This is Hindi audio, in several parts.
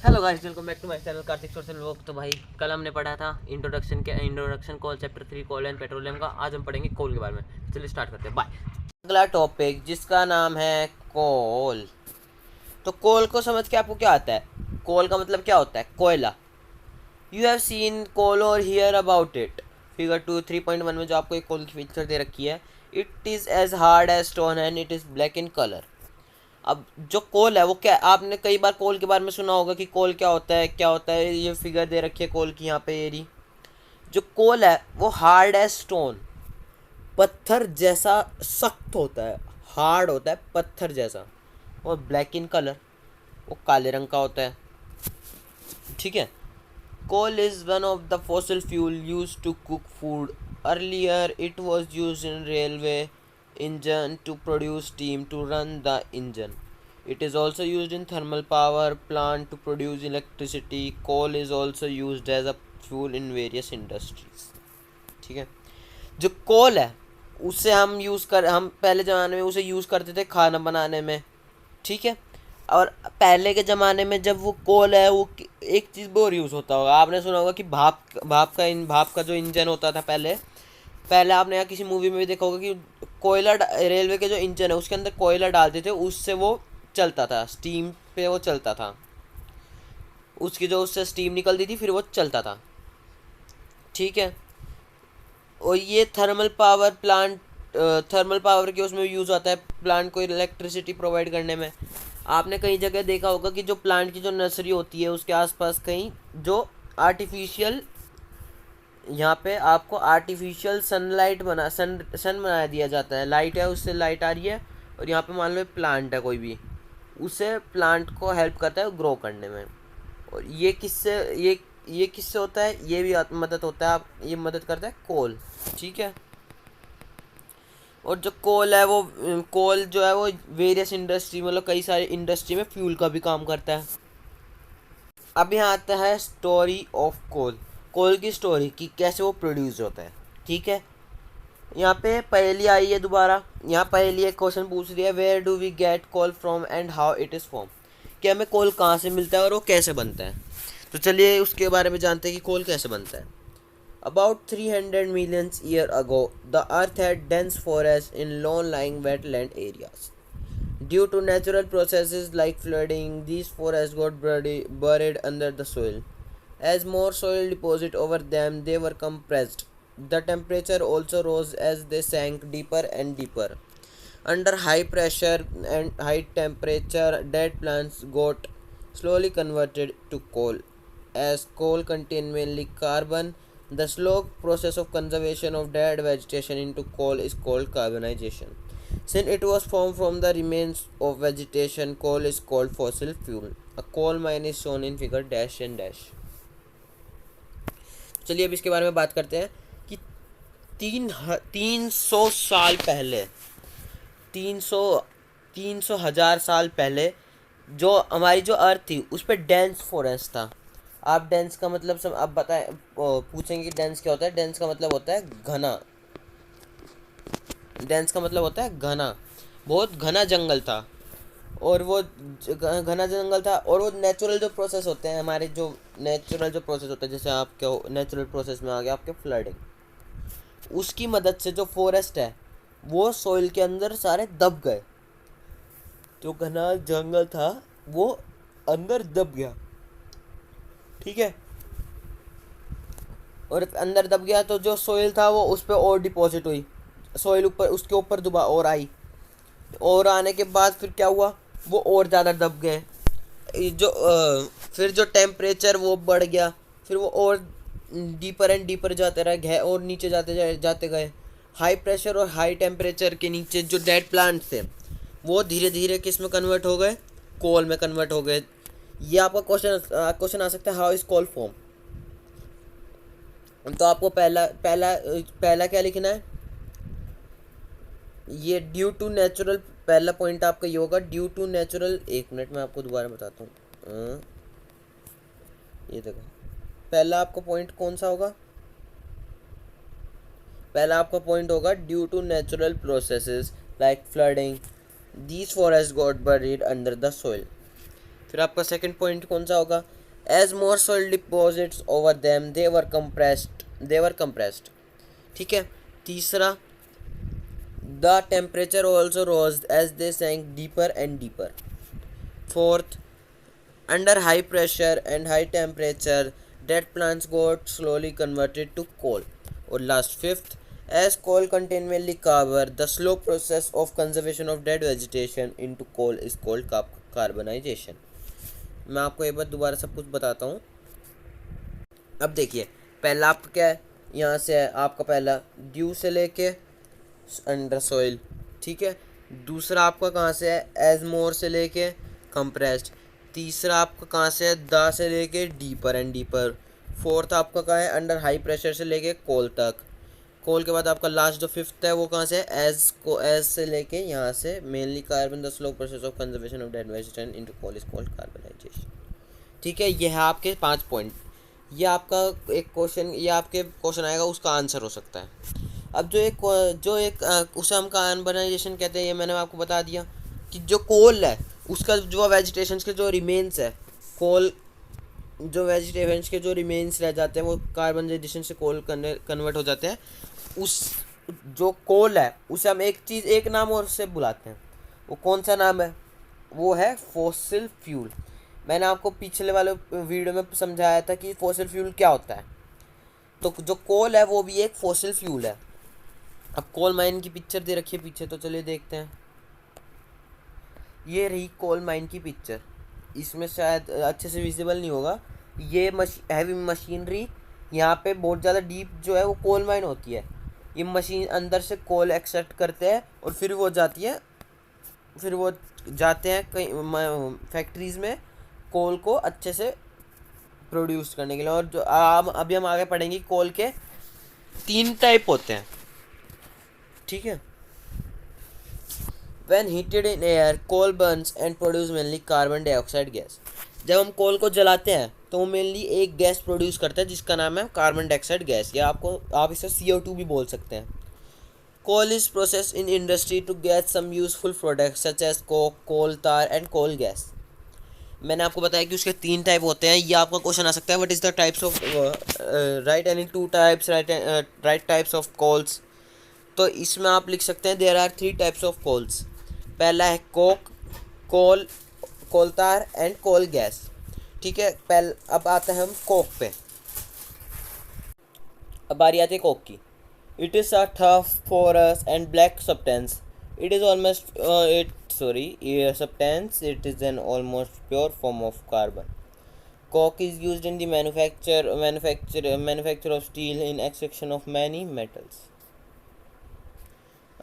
Hello guys, welcome back to my channel Kartik social vlog. तो भाई कल हमने पढ़ा था introduction coal chapter 3 coal and petroleum का। आज हम पढ़ेंगे कोल के बारे में। चलिए स्टार्ट करते हैं। बाय। अगला टॉपिक जिसका नाम है कोल। तो कोल को समझ के आपको क्या आता है? कोल का मतलब क्या होता है? कोयला। यू हैव सीन कोल और हियर अबाउट इट। फिगर 3.1 में जो आपको एक कोल की पिक्चर दे रखी है। It is as hard as stone and it is black in colour. अब जो कोल है वो क्या, आपने कई बार कोल के बारे में सुना होगा कि कोल क्या होता है, क्या होता है। ये फिगर दे रखी है कोल की यहाँ पे। ये रही। जो कोल है वो हार्ड है स्टोन, पत्थर जैसा सख्त होता है, हार्ड होता है पत्थर जैसा। और ब्लैक इन कलर, वो काले रंग का होता है। ठीक है। Coal is one of the fossil fuel use to cook food. Earlier it was use in railway engine to produce steam to run the engine. It is also used in thermal power plant to produce electricity. Coal is also used as a fuel in various industries. ठीक है। जो कोल है उससे हम पहले ज़माने में उसे यूज़ करते थे खाना बनाने में। ठीक है। और पहले के ज़माने में जब वो कोल है वो एक चीज़ और यूज़ होता होगा। आपने सुना होगा कि भाप का जो इंजन होता था पहले। पहले आपने यहाँ किसी मूवी में भी देखा होगा कि कोयला, रेलवे के जो इंजन है उसके अंदर कोयला डालते थे, उससे वो चलता था, स्टीम पे वो चलता था। उसकी जो उससे स्टीम निकलती थी फिर वो चलता था। ठीक है। और ये थर्मल पावर के उसमें यूज़ होता है प्लांट को इलेक्ट्रिसिटी प्रोवाइड करने में। आपने कई जगह देखा होगा कि जो प्लांट की जो नर्सरी होती है उसके आसपास कहीं जो आर्टिफिशियल, यहाँ पे आपको आर्टिफिशियल सन बना दिया जाता है। लाइट है, उससे लाइट आ रही है। और यहाँ पे मान लो प्लांट है कोई भी, उसे प्लांट को हेल्प करता है ग्रो करने में। और ये किससे होता है? ये भी मदद होता है, आप ये मदद करता है कोल। ठीक है। और जो कोल है वो कोल जो है वो वेरियस इंडस्ट्री, मतलब कई सारी इंडस्ट्री में फ्यूल का भी काम करता है। अब यहाँ आता है स्टोरी ऑफ कोल। कोल की स्टोरी कि कैसे वो प्रोड्यूस होता है। ठीक है। यहाँ पे पहली आई है दोबारा। यहाँ पहली एक क्वेश्चन पूछ रही है, where do we get coal from and how it is form. कि हमें कोल कहाँ से मिलता है और वो कैसे बनता है। तो चलिए उसके बारे में जानते हैं कि कोल कैसे बनता है। About 300 million year ago the earth had dense forest in lawn lying wetland areas. Due to natural processes like flooding, these forests got buried under the soil. As more soil deposited over them, they were compressed. The temperature also rose as they sank deeper and deeper. Under high pressure and high temperature, dead plants got slowly converted to coal. As coal contains mainly carbon, the slow process of conservation of dead vegetation into coal is called carbonization. Since it was formed from the remains of vegetation, coal is called fossil fuel. A coal mine is shown in figure dash and dash. चलिए अब इसके बारे में बात करते हैं कि 300 साल पहले, 300 हजार साल पहले जो हमारी जो अर्थ थी उस पर डेंस फॉरेस्ट था। आप डेंस का मतलब सब आप बताएं, पूछेंगे कि डेंस क्या होता है। डेंस का मतलब होता है घना। डेंस का मतलब होता है घना। बहुत घना जंगल था। और वो घना जंगल था। और वो नेचुरल जो प्रोसेस होते हैं हमारे, जो नेचुरल जो प्रोसेस होते हैं, जैसे आपके नेचुरल प्रोसेस में आ गया आपके फ्लडिंग, उसकी मदद से जो फॉरेस्ट है वो सोइल के अंदर सारे दब गए। जो घना जंगल था वो अंदर दब गया। ठीक है। और अंदर दब गया तो जो सोइल था वो उस पर और डिपॉजिट हुई। सोइल ऊपर, उसके ऊपर दुबा और आई। और आने के बाद फिर क्या हुआ, वो और ज़्यादा दब गए। फिर जो टेम्परेचर वो बढ़ गया। फिर वो और डीपर एंड डीपर जाते रहे, गए और नीचे जाते गए। हाई प्रेशर और हाई टेम्परेचर के नीचे जो डेड प्लांट्स थे वो धीरे धीरे किस में कन्वर्ट हो गए? कोल में कन्वर्ट हो गए। ये आपका क्वेश्चन आ सकता है, हाउ इज कोल फॉर्म। तो आपको पहला पहला पहला क्या लिखना है? ये ड्यू टू नेचुरल, पहला पॉइंट आपका ये होगा ड्यू टू नेचुरल। एक मिनट में आपको दोबारा बताता हूँ। ये देखो, पहला आपको पॉइंट कौन सा होगा? पहला आपका पॉइंट होगा due to natural processes like flooding, these forest got buried under the soil. फिर आपका सेकंड पॉइंट कौन सा होगा? As more soil deposits over them they were compressed. ठीक है। तीसरा, the temperature also rose as they sank deeper and deeper. Fourth, under high pressure and high temperature, dead plants got slowly converted to coal. Or last, fifth, as coal contain mainly carbon, the slow process of conservation of dead vegetation into coal is called carbonization. मैं आपको एक बार दोबारा सब कुछ बताता हूँ। अब देखिए, पहला आपका क्या है, यहाँ से है आपका पहला ड्यू से लेके अंडर सॉइल। ठीक है। दूसरा आपका कहाँ से है? एजमोर से लेके कंप्रेस्ड। तीसरा आपका कहाँ से है? दा से लेके डीपर एंड डीपर। फोर्थ आपका कहाँ है? अंडर हाई प्रेशर से लेके कोल तक। कोल के बाद आपका लास्ट जो फिफ्थ है वो कहाँ से है? एज से लेके यहाँ से mainly carbon the slow process of conservation of dead vegetation into coal is called carbonisation. ठीक है। ये है आपके 5 पॉइंट। ये आपका एक क्वेश्चन, ये आपके क्वेश्चन आएगा उसका आंसर हो सकता है। अब जो एक उसे हम कार्बनाइजेशन कहते हैं, ये मैंने आपको बता दिया कि जो कोल है उसका जो वेजिटेशन के जो रिमेन्स है, कोल जो वेजिटेशन के जो रिमेन्स रह जाते हैं वो कार्बनाइजेशन से कोल कन्वर्ट हो जाते हैं। उस जो कोल है उसे हम एक नाम और से बुलाते हैं। वो कौन सा नाम है? वो है फॉसिल फ्यूल। मैंने आपको पिछले वाले वीडियो में समझाया था कि फॉसिल फ्यूल क्या होता है। तो जो कोल है वो भी एक फॉसिल फ्यूल है। अब कोल माइन की पिक्चर दे रखी है पीछे, तो चलिए देखते हैं। ये रही कोल माइन की पिक्चर। इसमें शायद अच्छे से विजिबल नहीं होगा। ये हैवी मशीनरी, यहाँ पे बहुत ज़्यादा डीप जो है वो कोल माइन होती है। ये मशीन अंदर से कोल एक्सट्रैक्ट करते हैं और फिर वो जाते हैं कहीं फैक्ट्रीज़ में कोल को अच्छे से प्रोड्यूस करने के लिए। और जो अभी हम आगे पढ़ेंगे, कोल के 3 टाइप होते हैं। ठीक है। When heated in air, coal burns and produce mainly carbon dioxide gas. जब हम कोल को जलाते हैं तो वो मेनली एक गैस प्रोड्यूस करता है जिसका नाम है कार्बन डाइऑक्साइड गैस, या आप इसे CO2 भी बोल सकते हैं। Coal is process in industry to get some useful products such as coke, coal tar and coal gas. मैंने आपको बताया कि उसके 3 टाइप होते हैं। ये आपका क्वेश्चन आ सकता है, what is the types of write any 2 types write types of coals. तो इसमें आप लिख सकते हैं there are 3 types of coals. पहला है कोक, कोल तार एंड कोल गैस। ठीक है। अब आते हैं हम कोक पे। अब बारी आती है कोक की। It is a tough porous and black substance. It is almost substance, it is an almost pure form of carbon. Coke is used in the manufacture of steel in extraction of many metals.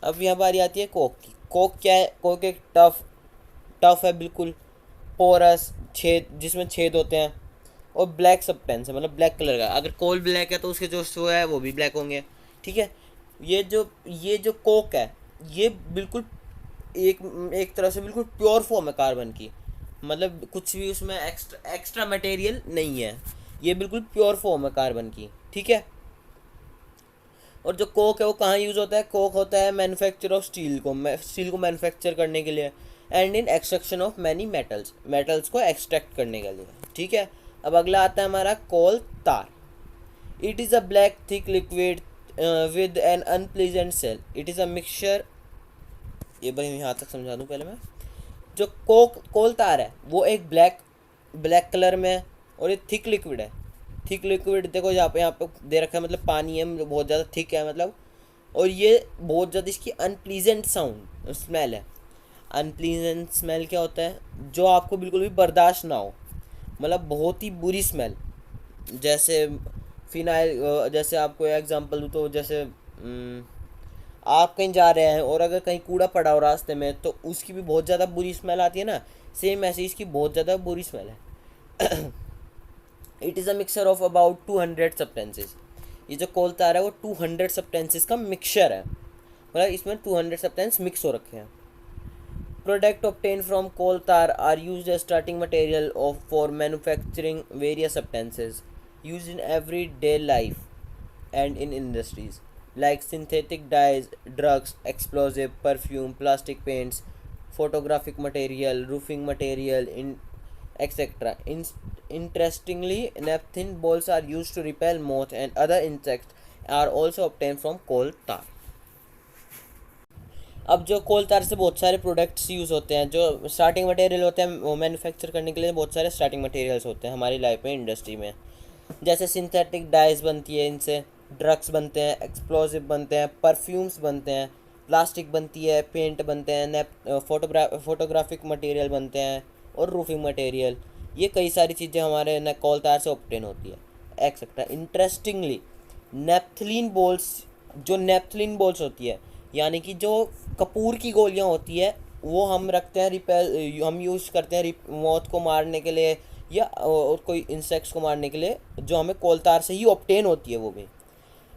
अब यहाँ बारी आती है कोक की। कोक क्या है? कोक एक टफ है, बिल्कुल पोरस, जिसमें छेद होते हैं, और ब्लैक सब्सटेंस है, मतलब ब्लैक कलर का। अगर कोल ब्लैक है तो उसके जो शो है वो भी ब्लैक होंगे। ठीक है। ये जो कोक है ये बिल्कुल एक तरह से बिल्कुल प्योर फॉर्म है कार्बन की, मतलब कुछ भी उसमें एक्स्ट्रा मटेरियल नहीं है। ये बिल्कुल प्योर फॉर्म है कार्बन की। ठीक है। और जो कोक है वो कहाँ यूज़ होता है? कोक होता है मैन्युफैक्चर ऑफ स्टील को मैन्युफैक्चर करने के लिए, and in extraction of many metals को एक्सट्रैक्ट करने के लिए। ठीक है। अब अगला आता है हमारा coal tar. It is a black thick liquid with an unpleasant smell. It is a mixture. ये भाई यहाँ तक समझा दूँ पहले मैं। जो कोल तार है वो एक ब्लैक कलर में है और ये थिक लिक्विड है। थिक लिक्विड देखो यहाँ पे दे रखा है, मतलब पानी है, बहुत ज़्यादा थिक है मतलब। और ये बहुत ज़्यादा इसकी अनप्लीजेंट स्मेल है। अनप्लीजेंट स्मेल क्या होता है? जो आपको बिल्कुल भी बर्दाश्त ना हो, मतलब बहुत ही बुरी स्मेल। जैसे फिनाइल, जैसे आपको एग्जांपल दूँ तो जैसे आप कहीं जा रहे हैं और अगर कहीं कूड़ा पड़ा हो रास्ते में तो उसकी भी बहुत ज़्यादा बुरी स्मेल आती है ना, सेम ऐसे इसकी बहुत ज़्यादा बुरी स्मेल है। It is a mixture of about 200 substances. ये जो कोल तार है वो 200 सब्सटेंसेस का मिक्सचर है, मतलब इसमें 200 सब्सटेंस मिक्स हो रखे हैं। Product obtained from coal tar are used as starting material for manufacturing various substances used in everyday life and in industries like synthetic dyes, drugs, explosive, perfume, plastic paints, photographic material, roofing material, etc. Interestingly, naphthalene balls are used to repel moth and other insects are also obtained from coal tar. अब जो कोल तार से बहुत सारे प्रोडक्ट्स यूज़ होते हैं, जो स्टार्टिंग मटेरियल होते हैं वो मैन्युफैक्चर करने के लिए बहुत सारे स्टार्टिंग मटेरियल्स होते हैं हमारी लाइफ में, इंडस्ट्री में। जैसे सिंथेटिक डाइज बनती है, इनसे ड्रग्स बनते हैं, एक्सप्लोजिव बनते हैं, परफ्यूम्स बनते हैं, प्लास्टिक बनती है, पेंट बनते हैं, फोटोग्राफिक मटेरियल बनते हैं और रूफिंग मटेरियल। ये कई सारी चीज़ें हमारे कोल तार से ऑब्टेन होती है एक्सेट्रा। इंटरेस्टिंगली नेप्थलीन बॉल्स, जो नेप्थलीन बॉल्स होती है यानी कि जो कपूर की गोलियां होती है, वो हम रखते हैं हम यूज़ करते हैं मौत को मारने के लिए या और कोई इंसेक्ट्स को मारने के लिए, जो हमें कोल तार से ही ऑब्टेन होती है वो भी।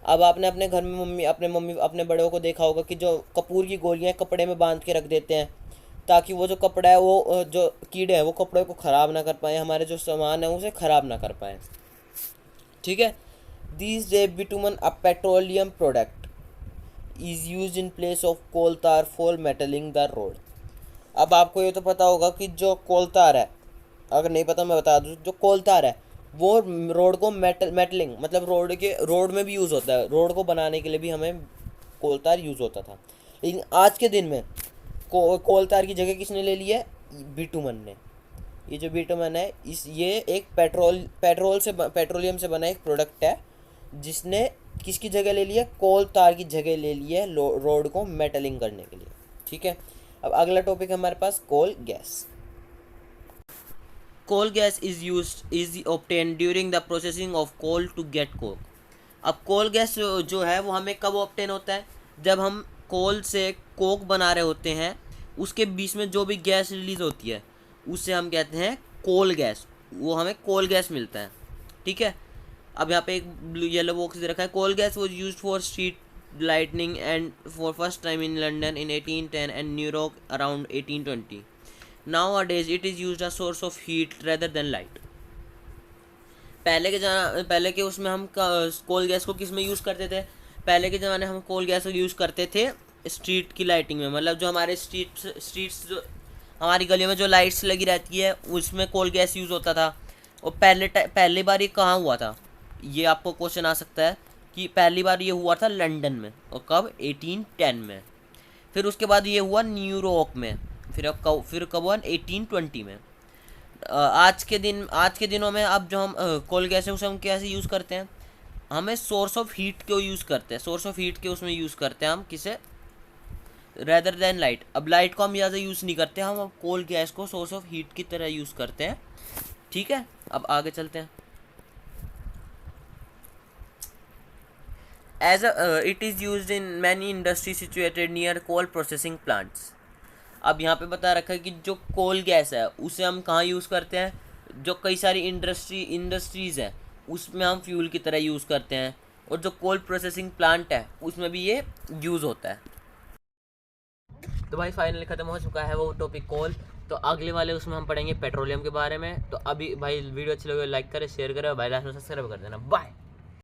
अब आपने अपने घर में अपने बड़ों को देखा होगा कि जो कपूर की गोलियां कपड़े में बांध के रख देते हैं ताकि वो जो कपड़ा है, वो जो कीड़े हैं वो कपड़े को ख़राब ना कर पाए, हमारे जो सामान है उसे ख़राब ना कर पाए। ठीक है। These days bitumen, a petroleum product, is used in place of coal tar for metaling the road. अब आपको ये तो पता होगा कि जो कोल तार है, अगर नहीं पता मैं बता दूँ, जो कोल तार है वो रोड को मेटलिंग मतलब रोड में भी यूज़ होता है, रोड को बनाने के लिए भी हमें कोल तार यूज़ होता था। लेकिन आज के दिन में कोल तार की जगह किसने ले ली है? बिटुमन ने। ये जो बिटुमन है ये एक पेट्रोलियम से बना एक प्रोडक्ट है जिसने किसकी जगह ले लिया? कोल तार की जगह ले ली है रोड को मेटलिंग करने के लिए। ठीक है। अब अगला टॉपिक है हमारे पास coal gas. Coal gas is obtain during the processing of coal to get coke. अब कोल गैस जो है वो हमें कब ऑब्टेन होता है? जब हम कोल से कोक बना रहे होते हैं, उसके बीच में जो भी गैस रिलीज होती है उससे हम कहते हैं कोल गैस, वो हमें कोल गैस मिलता है। ठीक है। अब यहाँ पे एक ब्लू येलो बॉक्स दे रखा है। Coal gas was used for street lightning and for first time in London in 1810 and New York around 1820। Nowadays it is used as source of heat rather than light. पहले के उसमें हम कोल गैस को किस में यूज़ करते थे? पहले के ज़माने हम कोल गैस को यूज़ करते थे स्ट्रीट की लाइटिंग में, मतलब जो हमारे स्ट्रीट्स जो हमारी गलियों में जो लाइट्स लगी रहती है उसमें कोल गैस यूज़ होता था। और पहली बार ये कहाँ हुआ था? ये आपको क्वेश्चन आ सकता है कि पहली बार ये हुआ था लंदन में, और कब? 1810 में। फिर उसके बाद ये हुआ न्यूयॉर्क में, फिर कब हुआ? 1820 में। आज के दिनों में अब जो हम कोल गैस है उसे हम कैसे यूज़ करते हैं? हमें सोर्स ऑफ हीट को यूज़ करते हैं, सोर्स ऑफ हीट के उसमें यूज़ करते हैं हम किसे? Rather than light. अब लाइट को हम ज़्यादा यूज़ नहीं करते, हम अब कोल गैस को सोर्स ऑफ हीट की तरह यूज़ करते हैं। ठीक है। अब आगे चलते हैं। As it is used in many industries situated near coal processing plants. अब यहाँ पे बता रखा है कि जो कोल गैस है उसे हम कहाँ यूज़ करते हैं? जो कई सारी इंडस्ट्रीज़ हैं उसमें हम फ्यूल की तरह यूज़ करते हैं, और जो कोल प्रोसेसिंग प्लांट है उसमें भी ये यूज़ होता है। तो भाई फाइनली ख़त्म हो चुका है वो टॉपिक कोल। तो अगले वाले उसमें हम पढ़ेंगे पेट्रोलियम के बारे में। तो अभी भाई वीडियो अच्छी लगे लाइक करें, शेयर करें और भाई लास्ट में सब्सक्राइब कर देना। बाय।